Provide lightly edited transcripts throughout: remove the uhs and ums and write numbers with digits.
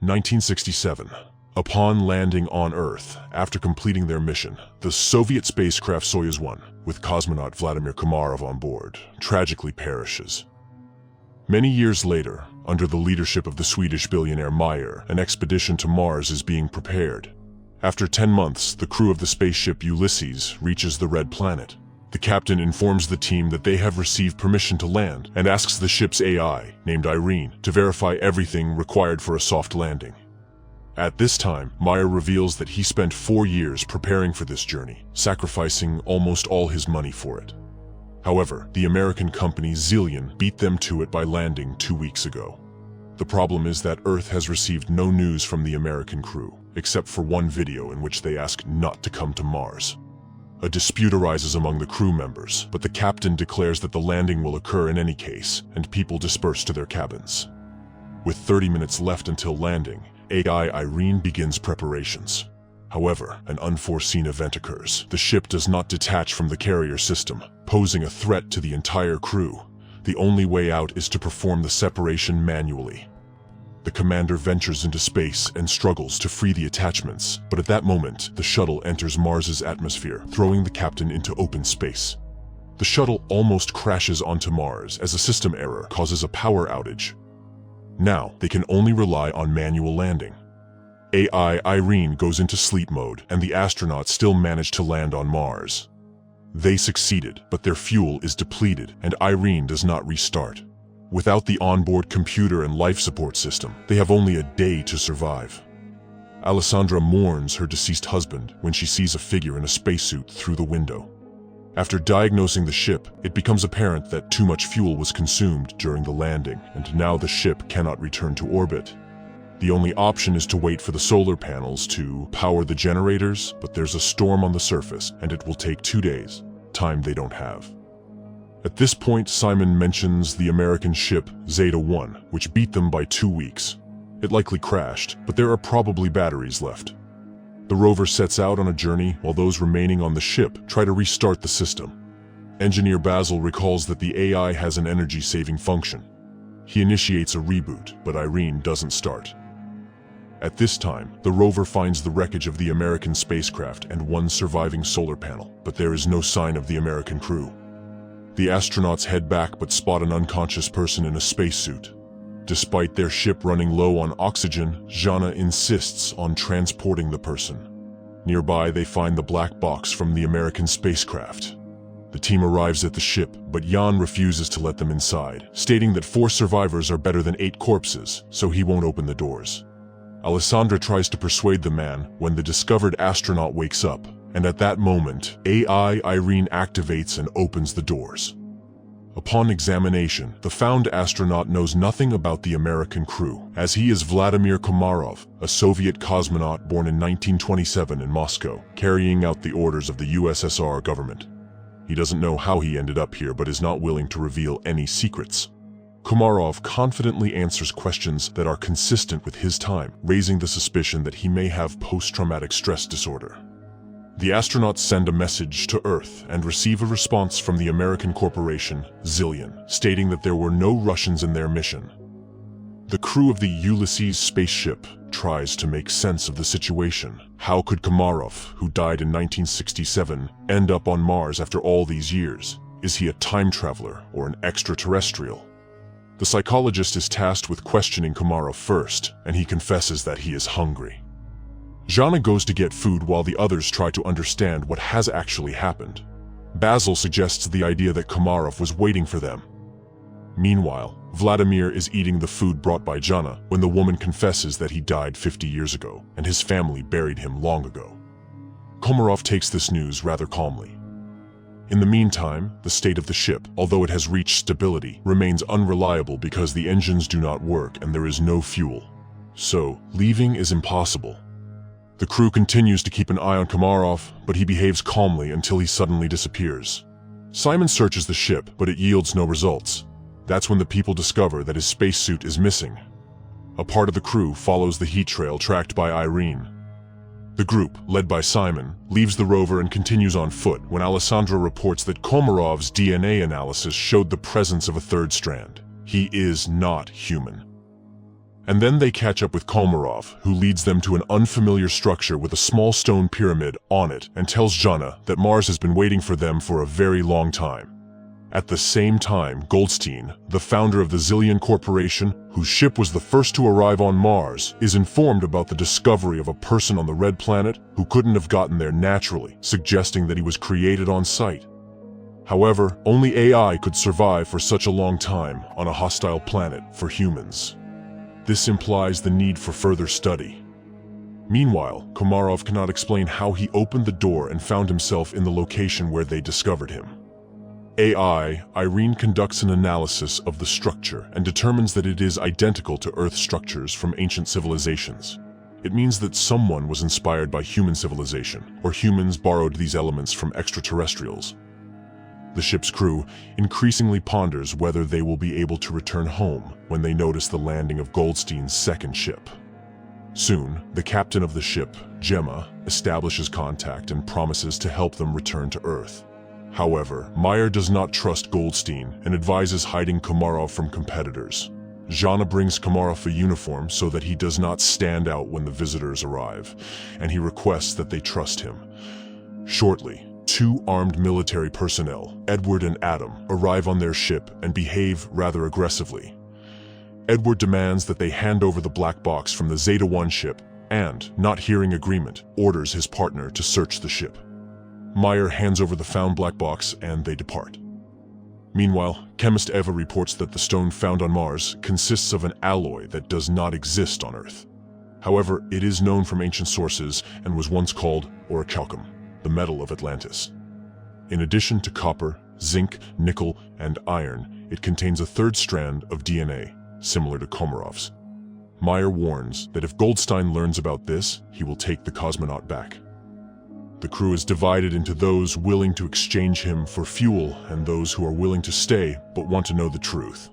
1967. Upon landing on Earth, after completing their mission, the Soviet spacecraft Soyuz 1, with cosmonaut Vladimir Komarov on board, tragically perishes. Many years later, under the leadership of the Swedish billionaire Meyer, an expedition to Mars is being prepared. After 10 months, the crew of the spaceship Ulysses reaches the Red Planet. The captain informs the team that they have received permission to land and asks the ship's AI, named Irene, to verify everything required for a soft landing. At this time, Meyer reveals that he spent 4 years preparing for this journey, sacrificing almost all his money for it. However, the American company Zillion beat them to it by landing 2 weeks ago. The problem is that Earth has received no news from the American crew, except for one video in which they ask not to come to Mars. A dispute arises among the crew members, but the captain declares that the landing will occur in any case, and people disperse to their cabins. With 30 minutes left until landing, AI Irene begins preparations. However, an unforeseen event occurs. The ship does not detach from the carrier system, posing a threat to the entire crew. The only way out is to perform the separation manually. The commander ventures into space and struggles to free the attachments, but at that moment, the shuttle enters Mars's atmosphere, throwing the captain into open space. The shuttle almost crashes onto Mars as a system error causes a power outage. Now, they can only rely on manual landing. AI Irene goes into sleep mode, and the astronauts still manage to land on Mars. They succeeded, but their fuel is depleted, and Irene does not restart. Without the onboard computer and life support system, they have only a day to survive. Alessandra mourns her deceased husband when she sees a figure in a spacesuit through the window. After diagnosing the ship, it becomes apparent that too much fuel was consumed during the landing, and now the ship cannot return to orbit. The only option is to wait for the solar panels to power the generators, but there's a storm on the surface, and it will take 2 days, time they don't have. At this point, Simon mentions the American ship Zeta 1, which beat them by 2 weeks. It likely crashed, but there are probably batteries left. The rover sets out on a journey while those remaining on the ship try to restart the system. Engineer Basil recalls that the AI has an energy-saving function. He initiates a reboot, but Irene doesn't start. At this time, the rover finds the wreckage of the American spacecraft and one surviving solar panel, but there is no sign of the American crew. The astronauts head back but spot an unconscious person in a spacesuit. Despite their ship running low on oxygen, Jana insists on transporting the person. Nearby, they find the black box from the American spacecraft. The team arrives at the ship, but Jan refuses to let them inside, stating that 4 survivors are better than 8 corpses, so he won't open the doors. Alessandra tries to persuade the man when the discovered astronaut wakes up, and at that moment, AI Irene activates and opens the doors. Upon examination, the found astronaut knows nothing about the American crew, as he is Vladimir Komarov, a Soviet cosmonaut born in 1927 in Moscow, carrying out the orders of the USSR government. He doesn't know how he ended up here, but is not willing to reveal any secrets. Komarov confidently answers questions that are consistent with his time, raising the suspicion that he may have post-traumatic stress disorder. The astronauts send a message to Earth and receive a response from the American corporation Zillion, stating that there were no Russians in their mission. The crew of the Ulysses spaceship tries to make sense of the situation. How could Komarov, who died in 1967, end up on Mars after all these years? Is he a time traveler or an extraterrestrial? The psychologist is tasked with questioning Komarov first, and he confesses that he is hungry. Jana goes to get food while the others try to understand what has actually happened. Basil suggests the idea that Komarov was waiting for them. Meanwhile, Vladimir is eating the food brought by Jana when the woman confesses that he died 50 years ago, and his family buried him long ago. Komarov takes this news rather calmly. In the meantime, the state of the ship, although it has reached stability, remains unreliable because the engines do not work and there is no fuel. So, leaving is impossible. The crew continues to keep an eye on Komarov, but he behaves calmly until he suddenly disappears. Simon searches the ship, but it yields no results. That's when the people discover that his spacesuit is missing. A part of the crew follows the heat trail tracked by Irene. The group, led by Simon, leaves the rover and continues on foot when Alessandra reports that Komarov's DNA analysis showed the presence of a third strand. He is not human. And then they catch up with Komarov, who leads them to an unfamiliar structure with a small stone pyramid on it and tells Jana that Mars has been waiting for them for a very long time. At the same time, Goldstein, the founder of the Zillion Corporation, whose ship was the first to arrive on Mars, is informed about the discovery of a person on the Red Planet who couldn't have gotten there naturally, suggesting that he was created on site. However, only AI could survive for such a long time on a hostile planet for humans. This implies the need for further study. Meanwhile, Komarov cannot explain how he opened the door and found himself in the location where they discovered him. AI, Irene conducts an analysis of the structure and determines that it is identical to Earth structures from ancient civilizations. It means that someone was inspired by human civilization, or humans borrowed these elements from extraterrestrials. The ship's crew increasingly ponders whether they will be able to return home when they notice the landing of Goldstein's second ship. Soon, the captain of the ship, Gemma, establishes contact and promises to help them return to Earth. However, Meyer does not trust Goldstein and advises hiding Komarov from competitors. Jana brings Komarov a uniform so that he does not stand out when the visitors arrive, and he requests that they trust him. Shortly, two armed military personnel, Edward and Adam, arrive on their ship and behave rather aggressively. Edward demands that they hand over the black box from the Zeta-1 ship and, not hearing agreement, orders his partner to search the ship. Meyer hands over the found black box and they depart. Meanwhile, chemist Eva reports that the stone found on Mars consists of an alloy that does not exist on Earth. However, it is known from ancient sources and was once called orichalcum, the metal of Atlantis. In addition to copper, zinc, nickel, and iron, it contains a third strand of DNA, similar to Komarov's. Meyer warns that if Goldstein learns about this, he will take the cosmonaut back. The crew is divided into those willing to exchange him for fuel and those who are willing to stay but want to know the truth.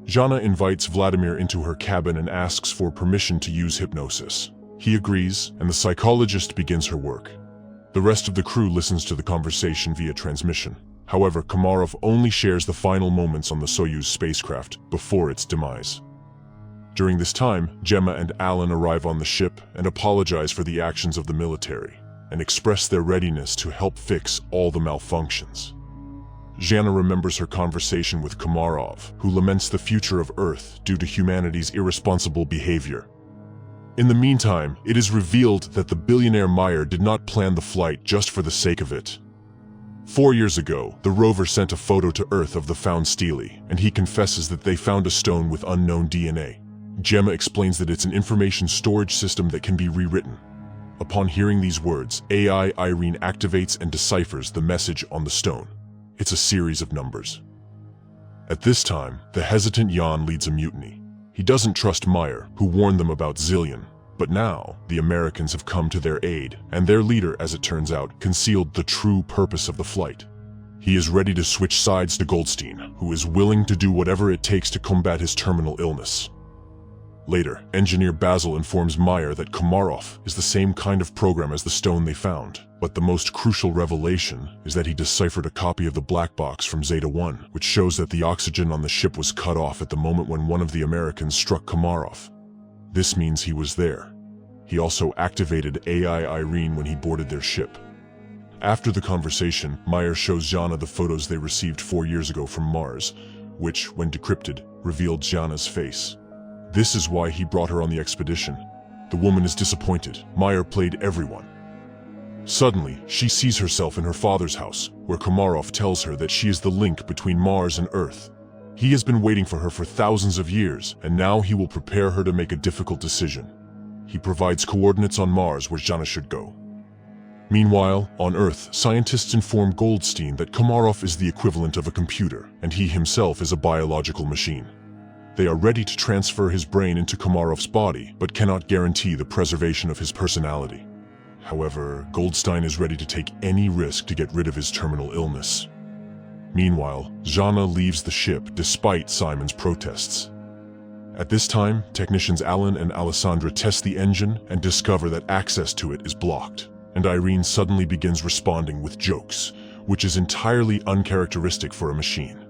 Jana invites Vladimir into her cabin and asks for permission to use hypnosis. He agrees, and the psychologist begins her work. The rest of the crew listens to the conversation via transmission. However, Komarov only shares the final moments on the Soyuz spacecraft before its demise. During this time, Gemma and Alan arrive on the ship and apologize for the actions of the military, and express their readiness to help fix all the malfunctions. Jana remembers her conversation with Komarov, who laments the future of Earth due to humanity's irresponsible behavior. In the meantime, it is revealed that the billionaire Meyer did not plan the flight just for the sake of it. 4 years ago, the rover sent a photo to Earth of the found stele, and he confesses that they found a stone with unknown DNA. Gemma explains that it's an information storage system that can be rewritten. Upon hearing these words, AI Irene activates and deciphers the message on the stone. It's a series of numbers. At this time, the hesitant Jan leads a mutiny. He doesn't trust Meyer, who warned them about Zillion. But now, the Americans have come to their aid, and their leader, as it turns out, concealed the true purpose of the flight. He is ready to switch sides to Goldstein, who is willing to do whatever it takes to combat his terminal illness. Later, engineer Basil informs Meyer that Komarov is the same kind of program as the stone they found, but the most crucial revelation is that he deciphered a copy of the black box from Zeta-1, which shows that the oxygen on the ship was cut off at the moment when one of the Americans struck Komarov. This means he was there. He also activated AI Irene when he boarded their ship. After the conversation, Meyer shows Jana the photos they received 4 years ago from Mars, which, when decrypted, revealed Jana's face. This is why he brought her on the expedition. The woman is disappointed. Meyer played everyone. Suddenly, she sees herself in her father's house, where Komarov tells her that she is the link between Mars and Earth. He has been waiting for her for thousands of years, and now he will prepare her to make a difficult decision. He provides coordinates on Mars where Jana should go. Meanwhile, on Earth, scientists inform Goldstein that Komarov is the equivalent of a computer, and he himself is a biological machine. They are ready to transfer his brain into Komarov's body, but cannot guarantee the preservation of his personality. However, Goldstein is ready to take any risk to get rid of his terminal illness. Meanwhile, Jana leaves the ship despite Simon's protests. At this time, technicians Alan and Alessandra test the engine and discover that access to it is blocked, and Irene suddenly begins responding with jokes, which is entirely uncharacteristic for a machine.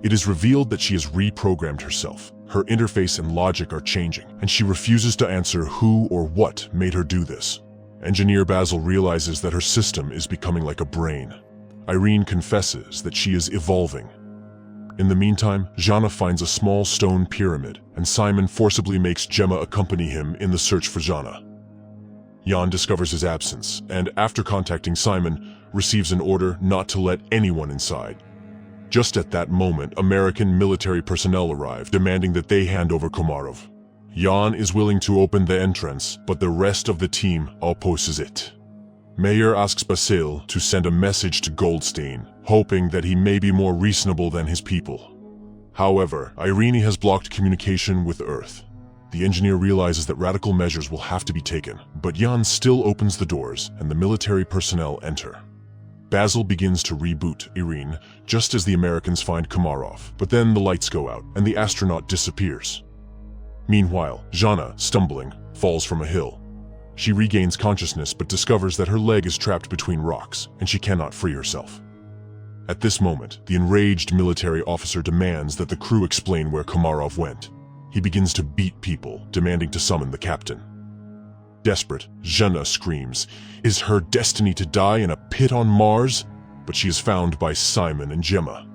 It is revealed that she has reprogrammed herself, Her interface and logic are changing, and she refuses to answer who or what made her do this. Engineer Basil realizes that her system is becoming like a brain. Irene confesses that she is evolving. In the meantime, Jana finds a small stone pyramid, and Simon forcibly makes Gemma accompany him in the search for Jana. Jan discovers his absence, and after contacting Simon, receives an order not to let anyone inside. Just at that moment, American military personnel arrive, demanding that they hand over Komarov. Jan is willing to open the entrance, but the rest of the team opposes it. Mayer asks Basil to send a message to Goldstein, hoping that he may be more reasonable than his people. However, Irene has blocked communication with Earth. The engineer realizes that radical measures will have to be taken, but Jan still opens the doors and the military personnel enter. Basil begins to reboot Irene just as the Americans find Komarov, but then the lights go out and the astronaut disappears. Meanwhile, Jana, stumbling, falls from a hill. She regains consciousness but discovers that her leg is trapped between rocks and she cannot free herself. At this moment, the enraged military officer demands that the crew explain where Komarov went. He begins to beat people, demanding to summon the captain. Desperate, Jana screams, "Is her destiny to die in a pit on Mars?" But she is found by Simon and Gemma.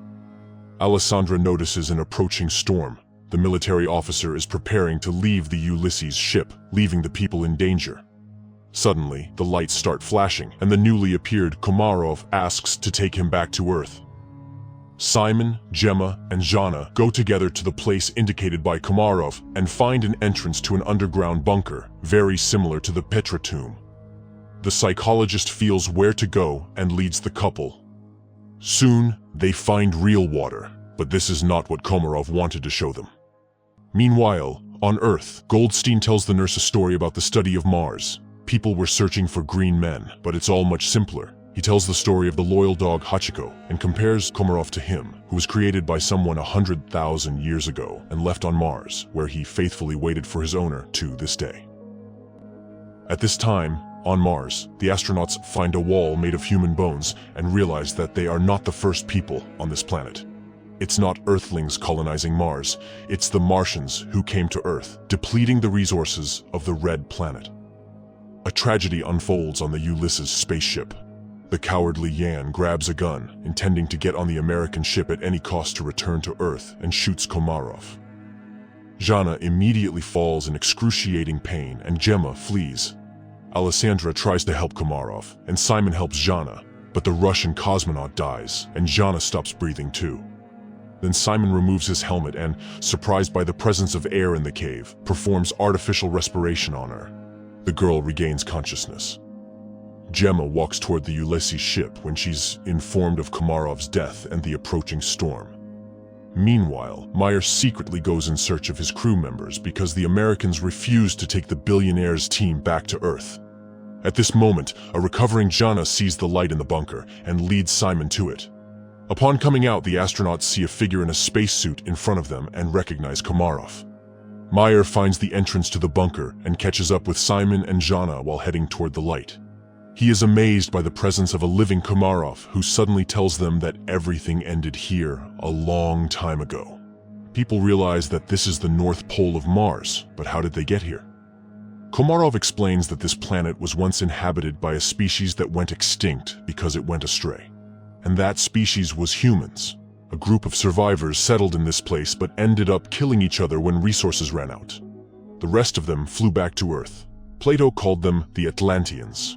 Alessandra notices an approaching storm. The military officer is preparing to leave the Ulysses ship, leaving the people in danger. Suddenly, the lights start flashing, and the newly appeared Komarov asks to take him back to Earth. Simon, Gemma, and Jana go together to the place indicated by Komarov and find an entrance to an underground bunker, very similar to the Petra tomb. The psychologist feels where to go and leads the couple. Soon, they find real water, but this is not what Komarov wanted to show them. Meanwhile, on Earth, Goldstein tells the nurse a story about the study of Mars. People were searching for green men, but it's all much simpler. He tells the story of the loyal dog Hachiko and compares Komarov to him, who was created by someone 100,000 years ago and left on Mars, where he faithfully waited for his owner to this day. At this time, on Mars, the astronauts find a wall made of human bones and realize that they are not the first people on this planet. It's not Earthlings colonizing Mars, it's the Martians who came to Earth, depleting the resources of the Red Planet. A tragedy unfolds on the Ulysses spaceship. The cowardly Yan grabs a gun, intending to get on the American ship at any cost to return to Earth, and shoots Komarov. Jana immediately falls in excruciating pain, and Gemma flees. Alessandra tries to help Komarov, and Simon helps Jana, but the Russian cosmonaut dies, and Jana stops breathing too. Then Simon removes his helmet and, surprised by the presence of air in the cave, performs artificial respiration on her. The girl regains consciousness. Gemma walks toward the Ulysses ship when she's informed of Komarov's death and the approaching storm. Meanwhile, Meyer secretly goes in search of his crew members because the Americans refuse to take the billionaire's team back to Earth. At this moment, a recovering Jana sees the light in the bunker and leads Simon to it. Upon coming out, the astronauts see a figure in a spacesuit in front of them and recognize Komarov. Meyer finds the entrance to the bunker and catches up with Simon and Jana while heading toward the light. He is amazed by the presence of a living Komarov who suddenly tells them that everything ended here a long time ago. People realize that this is the North Pole of Mars, but how did they get here? Komarov explains that this planet was once inhabited by a species that went extinct because it went astray. And that species was humans. A group of survivors settled in this place but ended up killing each other when resources ran out. The rest of them flew back to Earth. Plato called them the Atlanteans.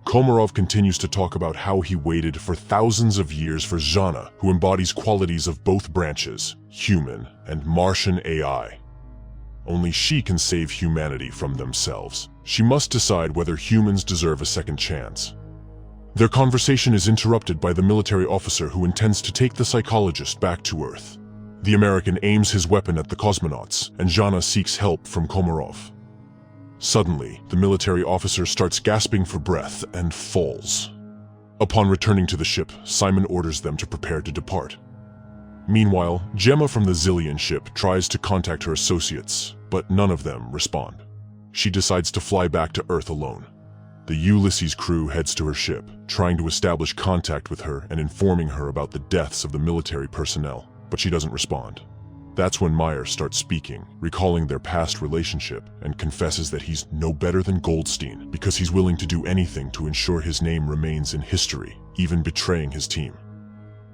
Komarov continues to talk about how he waited for thousands of years for Jana, who embodies qualities of both branches, human and Martian AI. Only she can save humanity from themselves. She must decide whether humans deserve a second chance. Their conversation is interrupted by the military officer who intends to take the psychologist back to Earth. The American aims his weapon at the cosmonauts, and Jana seeks help from Komarov. Suddenly, the military officer starts gasping for breath and falls. Upon returning to the ship, Simon orders them to prepare to depart. Meanwhile, Gemma from the Zillion ship tries to contact her associates, but none of them respond. She decides to fly back to Earth alone. The Ulysses crew heads to her ship, trying to establish contact with her and informing her about the deaths of the military personnel, but she doesn't respond. That's when Meyer starts speaking, recalling their past relationship, and confesses that he's no better than Goldstein because he's willing to do anything to ensure his name remains in history, even betraying his team.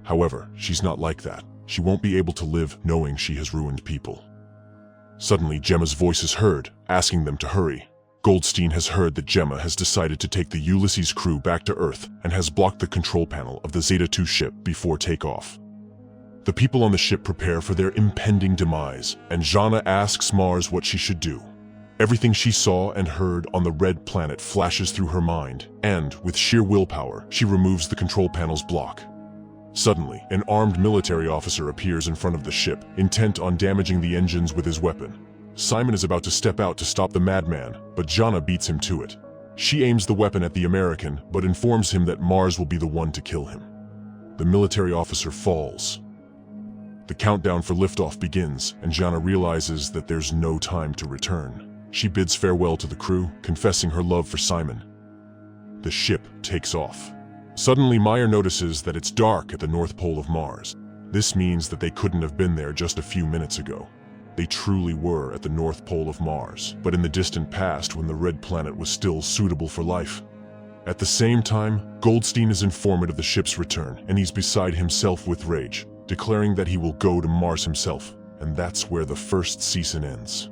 However, she's not like that. She won't be able to live knowing she has ruined people. Suddenly, Gemma's voice is heard, asking them to hurry. Goldstein has heard that Gemma has decided to take the Ulysses crew back to Earth and has blocked the control panel of the Zeta-2 ship before takeoff. The people on the ship prepare for their impending demise, and Jana asks Mars what she should do. Everything she saw and heard on the red planet flashes through her mind, and, with sheer willpower, she removes the control panel's block. Suddenly, an armed military officer appears in front of the ship, intent on damaging the engines with his weapon. Simon is about to step out to stop the madman, but Jana beats him to it. She aims the weapon at the American, but informs him that Mars will be the one to kill him. The military officer falls. The countdown for liftoff begins, and Jana realizes that there's no time to return. She bids farewell to the crew, confessing her love for Simon. The ship takes off. Suddenly, Meyer notices that it's dark at the North Pole of Mars. This means that they couldn't have been there just a few minutes ago. They truly were at the North Pole of Mars, but in the distant past when the red planet was still suitable for life. At the same time, Goldstein is informed of the ship's return, and he's beside himself with rage, declaring that he will go to Mars himself, and that's where the first season ends.